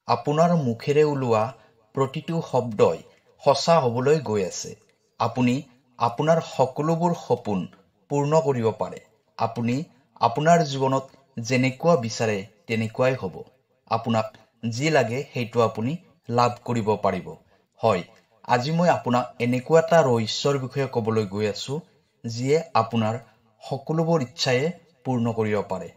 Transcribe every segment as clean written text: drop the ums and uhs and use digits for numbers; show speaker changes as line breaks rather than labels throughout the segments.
আপোনাৰ মুখেৰে ওলোৱা প্ৰতিটো শব্দই সঁচা হ'বলৈ গৈ আছে। আপুনি আপোনাৰ সকলোবোৰ সপোন পূৰ্ণ কৰিব পাৰে। আপুনি আপোনাৰ জীৱনত যেনেকুৱা বিচাৰে তেনেকুৱাই হ'ব। আপোনাক যি লাগে সেইটো আপুনি লাভ কৰিব পাৰিব। হয়, আজি মই আপোনাক এনেকুৱা এটা ৰহস্যৰ বিষয়ে ক'বলৈ গৈ আছোঁ, যিয়ে আপোনাৰ সকলোবোৰ ইচ্ছাই পূৰ্ণ কৰিব পাৰে।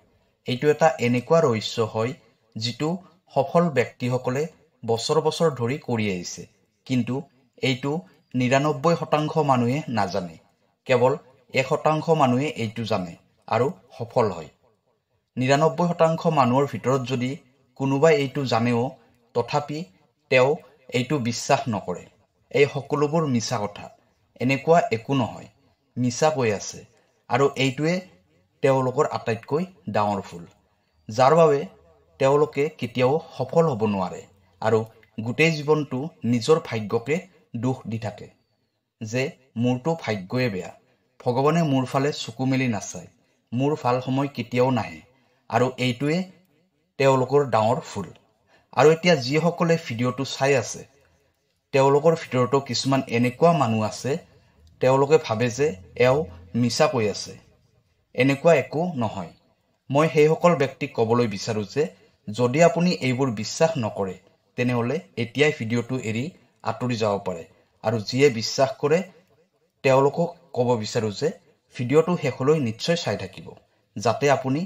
এইটো এটা এনেকুৱা ৰহস্য হয়, যিটো সফল ব্যক্তিসকলে বছৰ বছৰ ধৰি কৰি আহিছে। কিন্তু এইটো ৯৯% মানুহে নাজানে। কেৱল ১% মানুহে এইটো জানে আৰু সফল হয়। ৯৯% মানুহৰ ভিতৰত যদি কোনোবাই এইটো জানেও, তথাপি তেওঁ এইটো বিশ্বাস নকৰে। এই সকলোবোৰ মিছা কথা। এনেকুৱা একো নহয়। মিছা কৈ আছে। আৰু এইটোৱে তেওঁলোকৰ আটাইতকৈ ডাঙৰ ভুল, যাৰ বাবে তেওঁলোকে কেতিয়াও সফল হ'ব নোৱাৰে আৰু গোটেই জীৱনটো নিজৰ ভাগ্যকে দোষ দি থাকে যে মোৰতো ভাগ্যই বেয়া, ভগৱানে মোৰ ফালে চকু মেলি নাচায়, মোৰ ভাল সময় কেতিয়াও নাহে, আৰু এইটোৱে তেওঁলোকৰ ডাঙৰ ভুল। আৰু এতিয়া যিসকলে ভিডিঅ'টো চাই আছে, তেওঁলোকৰ ভিতৰতো কিছুমান এনেকুৱা মানুহ আছে, তেওঁলোকে ভাবে যে এওঁ মিছা কৈ আছে। এনেকুৱা একো নহয়। মই সেইসকল ব্যক্তিক ক'বলৈ বিচাৰোঁ যে যদি আপুনি এইবোৰ বিশ্বাস নকৰে, তেনেহ'লে এতিয়াই ভিডিঅ'টো এৰি আঁতৰি যাব পাৰে। আৰু যিয়ে বিশ্বাস কৰে তেওঁলোকক ক'ব বিচাৰোঁ যে ভিডিঅ'টো শেষলৈ নিশ্চয় চাই থাকিব, যাতে আপুনি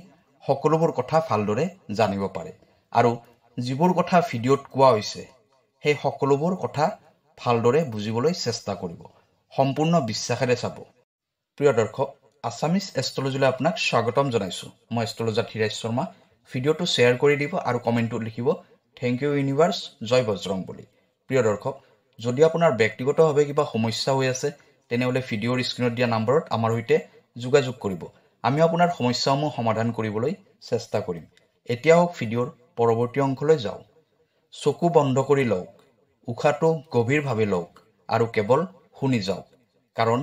সকলোবোৰ কথা ভালদৰে জানিব পাৰে। আৰু যিবোৰ কথা ভিডিঅ'ত কোৱা হৈছে, সেই সকলোবোৰ কথা ভালদৰে বুজিবলৈ চেষ্টা কৰিব। সম্পূৰ্ণ বিশ্বাসেৰে চাব। প্ৰিয় দৰ্শক, আছামিজ এষ্ট্ৰলজীলৈ আপোনাক স্বাগতম জনাইছোঁ। মই এষ্ট্ৰলজাৰ ধীৰাজ শৰ্মা। ভিডিঅ'টো শ্বেয়াৰ কৰি দিব আৰু কমেণ্টত লিখিব থেংক ইউ ইউনিভাৰ্ছ, জয় বজৰং বুলি। প্ৰিয় দৰ্শক, যদি আপোনাৰ ব্যক্তিগতভাৱে কিবা সমস্যা হৈ আছে, তেনেহ'লে ভিডিঅ'ৰ স্ক্ৰীণত দিয়া নম্বৰত আমাৰ সৈতে যোগাযোগ কৰিব। আমি আপোনাৰ সমস্যাসমূহ সমাধান কৰিবলৈ চেষ্টা কৰিম। এতিয়া হওক ভিডিঅ'ৰ পৰৱৰ্তী অংশলৈ যাওঁ। চকু বন্ধ কৰি লওক, উশাহটো গভীৰভাৱে লওক আৰু কেৱল শুনি যাওক, কাৰণ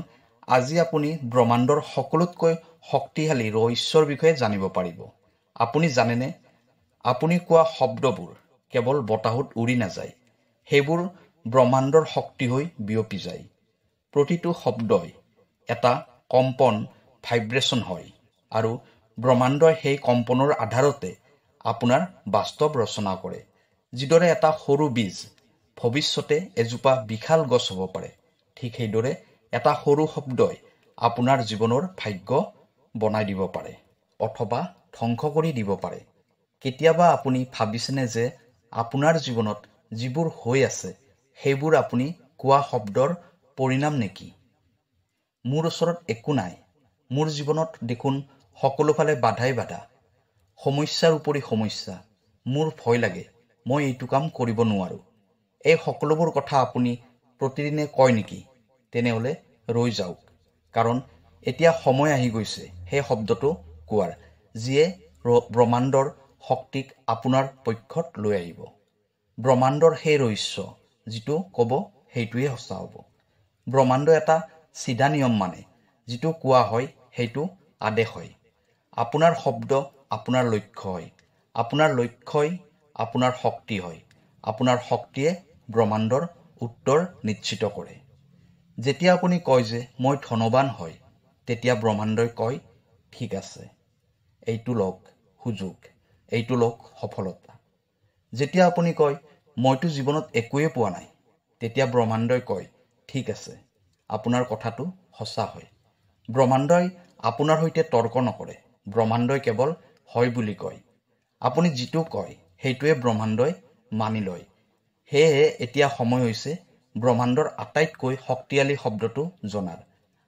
আজি আপুনি ব্ৰহ্মাণ্ডৰ সকলোতকৈ শক্তিশালী ৰহস্যৰ বিষয়ে জানিব পাৰিব। আপুনি জানেনে, আপুনি কোৱা শব্দবোৰ কেৱল বতাহত উৰি নাযায়, সেইবোৰ ব্ৰহ্মাণ্ডৰ শক্তি হৈ বিয়পি যায়। প্ৰতিটো শব্দই এটা কম্পন, ভাইব্ৰেশ্যন হয়, আৰু ব্ৰহ্মাণ্ডই সেই কম্পনৰ আধাৰতে আপোনাৰ বাস্তৱ ৰচনা কৰে। যিদৰে এটা সৰু বীজ ভৱিষ্যতে এজোপা বিশাল গছ হ'ব পাৰে, ঠিক সেইদৰে এটা সৰু শব্দই আপোনাৰ জীৱনৰ ভাগ্য বনাই দিব পাৰে অথবা ধ্বংস কৰি দিব পাৰে। কেতিয়াবা আপুনি ভাবিছেনে যে আপোনাৰ জীৱনত যিবোৰ হৈ আছে, সেইবোৰ আপুনি কোৱা শব্দৰ পৰিণাম নেকি? মোৰ ওচৰত একো নাই, মোৰ জীৱনত দেখোন সকলোফালে বাধাই বাধা, সমস্যাৰ উপৰি সমস্যা, মোৰ ভয় লাগে, মই এইটো কাম কৰিব নোৱাৰোঁ। এই সকলোবোৰ কথা আপুনি প্ৰতিদিনে কয় নেকি? তেনেহ'লে ৰৈ যাওক, কাৰণ এতিয়া সময় আহি গৈছে সেই শব্দটো কোৱাৰ, যিয়ে ব্ৰহ্মাণ্ডৰ শক্তিক আপোনাৰ পক্ষত লৈ আহিব। ব্ৰহ্মাণ্ডৰ সেই ৰহস্য যিটো ক'ব, সেইটোৱে সঁচা হ'ব। ব্ৰহ্মাণ্ডই এটা চিধা নিয়ম মানে, যিটো কোৱা হয় সেইটো আদেশ হয়। আপোনাৰ শব্দ আপোনাৰ লক্ষ্য হয়, আপোনাৰ লক্ষ্যই আপোনাৰ শক্তি হয়, আপোনাৰ শক্তিয়ে ব্ৰহ্মাণ্ডৰ উত্তৰ নিশ্চিত কৰে। যেতিয়া আপুনি কয় যে মই ধনৱান হয়, তেতিয়া ব্ৰহ্মাণ্ডই কয় ঠিক আছে, এইটো লওক সুযোগ, এইটো লওক সফলতা। যেতিয়া আপুনি কয় মইতো জীৱনত একোৱেই পোৱা নাই, তেতিয়া ব্ৰহ্মাণ্ডই কয় ঠিক আছে, আপোনাৰ কথাটো সঁচা হয়। ব্ৰহ্মাণ্ডই আপোনাৰ সৈতে তৰ্ক নকৰে, ব্ৰহ্মাণ্ডই কেৱল হয় বুলি কয়। আপুনি যিটো কয় সেইটোৱে ব্ৰহ্মাণ্ডই মানি লয়। সেয়েহে এতিয়া সময় হৈছে ব্ৰহ্মাণ্ডৰ আটাইতকৈ শক্তিশালী শব্দটো জনাৰ,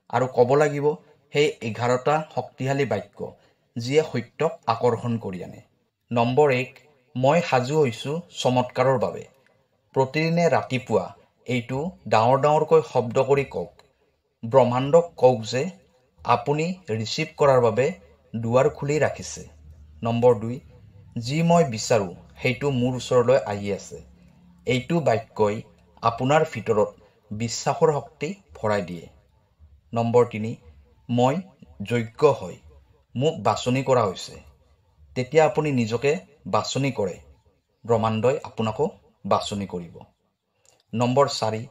আৰু ক'ব লাগিব সেই 11টা শক্তিশালী বাক্য, যিয়ে সত্যক আকৰ্ষণ কৰি আনে। নম্বৰ 1, মই সাজু হৈছোঁ চমৎকাৰৰ বাবে। প্ৰতিদিনে ৰাতিপুৱা এইটো ডাঙৰ ডাঙৰকৈ শব্দ কৰি কওক। ব্ৰহ্মাণ্ডক কওক যে আপুনি ৰিচিভ কৰাৰ বাবে দুৱাৰ খুলি ৰাখিছে। নম্বৰ 2, যি মই বিচাৰোঁ সেইটো মোৰ ওচৰলৈ আহি আছে। এইটো বাক্যই আপোনাৰ ভিতৰত বিশ্বাসৰ শক্তি ভৰাই দিয়ে। নম্বৰ 3, মই যোগ্য হয়, মোক বাছনি কৰা হৈছে। তেতিয়া আপুনি নিজকে বাছনি কৰে, ব্ৰহ্মাণ্ডই আপোনাকো বাছনি কৰিব। নম্বৰ 4,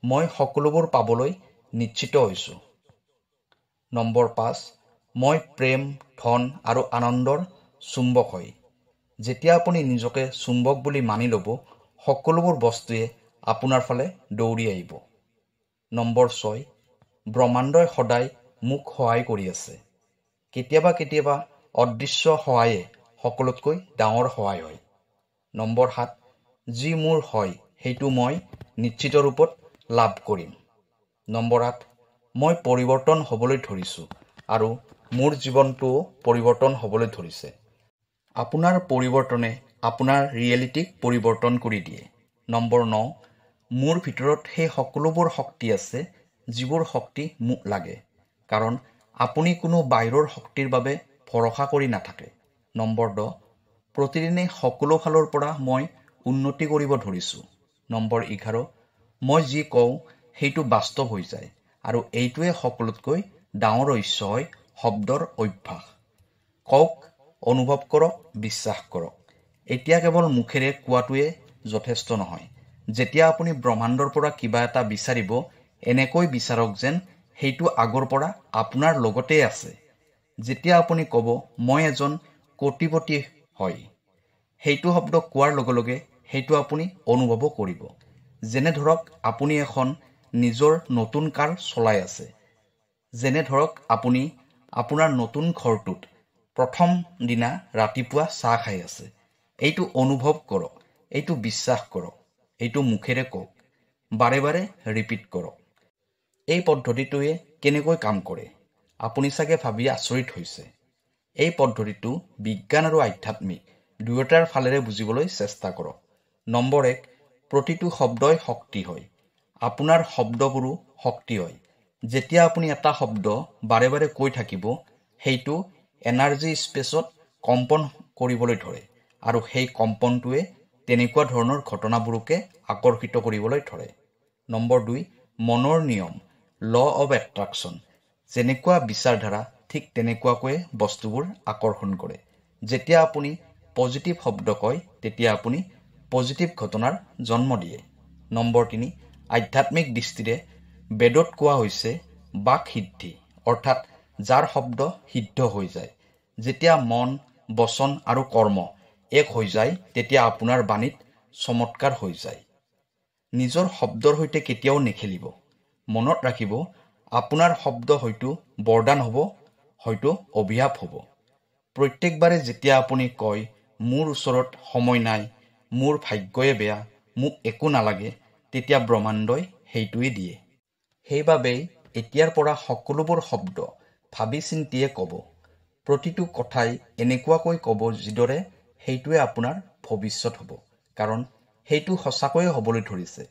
মই সকলোবোৰ পাবলৈ নিশ্চিত হৈছোঁ। নম্বৰ 5, মই প্ৰেম, ধন আৰু আনন্দৰ চুম্বক হয়। যেতিয়া আপুনি নিজকে চুম্বক বুলি মানি ল'ব, সকলোবোৰ বস্তুৱে আপোনাৰ ফালে দৌৰি আহিব। নম্বৰ 6, ব্ৰহ্মাণ্ডই সদায় মোক সহায় কৰি আছে। কেতিয়াবা অদৃশ্য সহায়ে সকলোতকৈ ডাঙৰ সহায় হয়। নম্বৰ 7, যি মোৰ হয় সেইটো মই নিশ্চিত ৰূপত লাভ কৰিম। নম্বৰ 8, মই পৰিৱৰ্তন হ'বলৈ ধৰিছোঁ আৰু মোৰ জীৱনটোও পৰিৱৰ্তন হ'বলৈ ধৰিছে। আপোনাৰ পৰিৱৰ্তনে আপোনাৰ ৰিয়েলিটিক পৰিৱৰ্তন কৰি দিয়ে। নম্বৰ 9, মোৰ ভিতৰত সেই সকলোবোৰ শক্তি আছে যিবোৰ শক্তি মোক লাগে, কাৰণ আপুনি কোনো বাহিৰৰ শক্তিৰ বাবে ভৰসা কৰি নাথাকে। নম্বৰ 10, প্ৰতিদিনে সকলো ফালৰ পৰা মই উন্নতি কৰিব ধৰিছোঁ। নম্বৰ 11, মই যি কওঁ সেইটো বাস্তৱ হৈ যায় আৰু এইটোৱে সকলোতকৈ ডাঙৰ ৰহস্য হয় শব্দৰ অভ্যাস। কওক, অনুভৱ কৰক, বিশ্বাস কৰক। এতিয়া কেৱল মুখেৰে কোৱাটোৱে যথেষ্ট নহয়। যেতিয়া আপুনি ব্ৰহ্মাণ্ডৰ পৰা কিবা এটা বিচাৰিব, এনেকৈ বিচাৰক যেন সেইটো আগৰ পৰা আপোনাৰ লগতেই আছে। যেতিয়া আপুনি ক'ব, মই এজন কোটিপতি হয়, সেইটো শব্দ কোৱাৰ লগে লগে সেইটো আপুনি অনুভৱো কৰিব। যেনে ধৰক আপুনি এখন নিজৰ নতুন কাৰ চলাই আছে। যেনে ধৰক আপুনি আপোনাৰ নতুন ঘৰটোত প্ৰথম দিনা ৰাতিপুৱা চাহ খাই আছে। এইটো অনুভৱ কৰক, এইটো বিশ্বাস কৰক, এইটো মুখেৰে কওক, বাৰে বাৰে ৰিপিট কৰক। এই পদ্ধতিটোৱে কেনেকৈ কাম কৰে আপুনি চাগে ভাবি আচৰিত হৈছে। এই পদ্ধতিটো বিজ্ঞান আৰু আধ্যাত্মিক দুয়োটাৰ ফালেৰে বুজিবলৈ চেষ্টা কৰক। নম্বৰ 1, প্ৰতিটো শব্দই শক্তি হয়। আপোনাৰ শব্দবোৰো শক্তি হয়। যেতিয়া আপুনি এটা শব্দ বাৰে বাৰে কৈ থাকিব, সেইটো এনাৰ্জি স্পেচত কম্পন কৰিবলৈ ধৰে আৰু সেই কম্পনটোৱে তেনেকুৱা ধৰণৰ ঘটনাবোৰকে আকৰ্ষিত কৰিবলৈ ধৰে। নম্বৰ 2, মনৰ নিয়ম, ল অৱ এট্ৰাকশ্যন। যেনেকুৱা বিচাৰধাৰা ঠিক তেনেকুৱাকৈ বস্তুবোৰ আকৰ্ষণ কৰে। যেতিয়া আপুনি পজিটিভ শব্দ কয়, তেতিয়া আপুনি পজিটিভ ঘটনাৰ জন্ম দিয়ে। নম্বৰ 3, আধ্যাত্মিক দৃষ্টিৰে বেদত কোৱা হৈছে বাক সিদ্ধি, অৰ্থাৎ যাৰ শব্দ সিদ্ধ হৈ যায়। যেতিয়া মন, বচন আৰু কৰ্ম এক হৈ যায়, তেতিয়া আপোনাৰ বাণীত চমৎকাৰ হৈ যায়। নিজৰ শব্দৰ সৈতে কেতিয়াও নেখেলিব। মনত ৰাখিব, আপোনাৰ শব্দ হয়তো বৰদান হ'ব, হয়তো অভিশাপ হ'ব। প্ৰত্যেকবাৰে যেতিয়া আপুনি কয়, মোৰ ওচৰত সময় নাই, মোৰ ভাগ্যয়ে বেয়া, মোক একো নালাগে, তেতিয়া ব্ৰহ্মাণ্ডই সেইটোৱে দিয়ে। সেইবাবেই এতিয়াৰ পৰা সকলোবোৰ শব্দ ভাবি চিন্তিয়ে ক'ব। প্ৰতিটো কথাই এনেকুৱাকৈ ক'ব যিদৰে সেইটোৱে আপোনাৰ ভৱিষ্যত হ'ব, কাৰণ সেইটো সঁচাকৈয়ে হ'বলৈ ধৰিছে।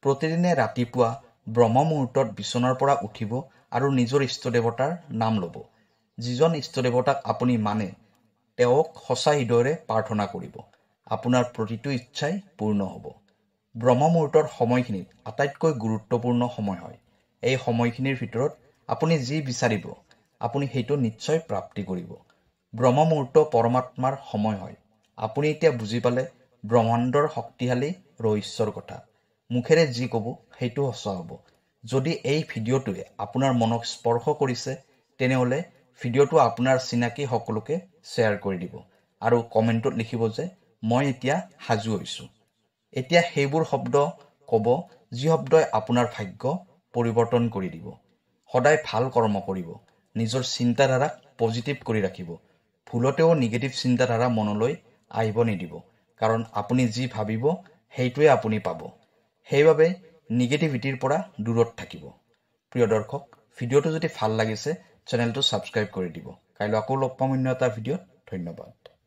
প্ৰতিদিনে ৰাতিপুৱা ব্ৰহ্ম মুহূৰ্তত বিচনাৰ পৰা উঠিব আৰু নিজৰ ইষ্টদেৱতাৰ নাম ল'ব। যিজন ইষ্টদেৱতাক আপুনি মানে, তেওঁক সঁচা হৃদয়েৰে প্ৰাৰ্থনা কৰিব। আপোনাৰ প্ৰতিটো ইচ্ছাই পূৰ্ণ হ'ব। ব্ৰহ্ম মুহূৰ্তৰ সময়খিনিত আটাইতকৈ গুৰুত্বপূৰ্ণ সময় হয়। এই সময়খিনিৰ ভিতৰত আপুনি যি বিচাৰিব, আপুনি সেইটো নিশ্চয় প্ৰাপ্তি কৰিব। ব্ৰহ্ম মুহূৰ্ত পৰমাত্মাৰ সময় হয়। আপুনি এতিয়া বুজি পালে ব্ৰহ্মাণ্ডৰ শক্তিশালী ৰহস্যৰ কথা। মুখেৰে যি ক'ব সেইটো সঁচা হ'ব। যদি এই ভিডিঅ'টোৱে আপোনাৰ মনক স্পৰ্শ কৰিছে, তেনেহ'লে ভিডিঅ'টো আপোনাৰ চিনাকি সকলোকে শ্বেয়াৰ কৰি দিব আৰু কমেণ্টত লিখিব যে মই এতিয়া সাজু হৈছোঁ। এতিয়া সেইবোৰ শব্দ ক'ব যি শব্দই আপোনাৰ ভাগ্য পৰিৱৰ্তন কৰি দিব। সদায় ভাল কৰ্ম কৰিব। নিজৰ চিন্তাধাৰাক পজিটিভ কৰি ৰাখিব। ভুলতেও নিগেটিভ চিন্তাধাৰা মনলৈ আহিব নিদিব, কাৰণ আপুনি যি ভাবিব সেইটোৱে আপুনি পাব। সেইবাবে নিগেটিভিটিৰ পৰা দূৰত থাকিব। প্ৰিয় দৰ্শক, ভিডিঅ'টো যদি ভাল লাগিছে চেনেলটো ছাবস্ক্ৰাইব কৰি দিব। কাইলৈ আকৌ লগ পাম অন্য এটা ভিডিঅ'ত। ধন্যবাদ।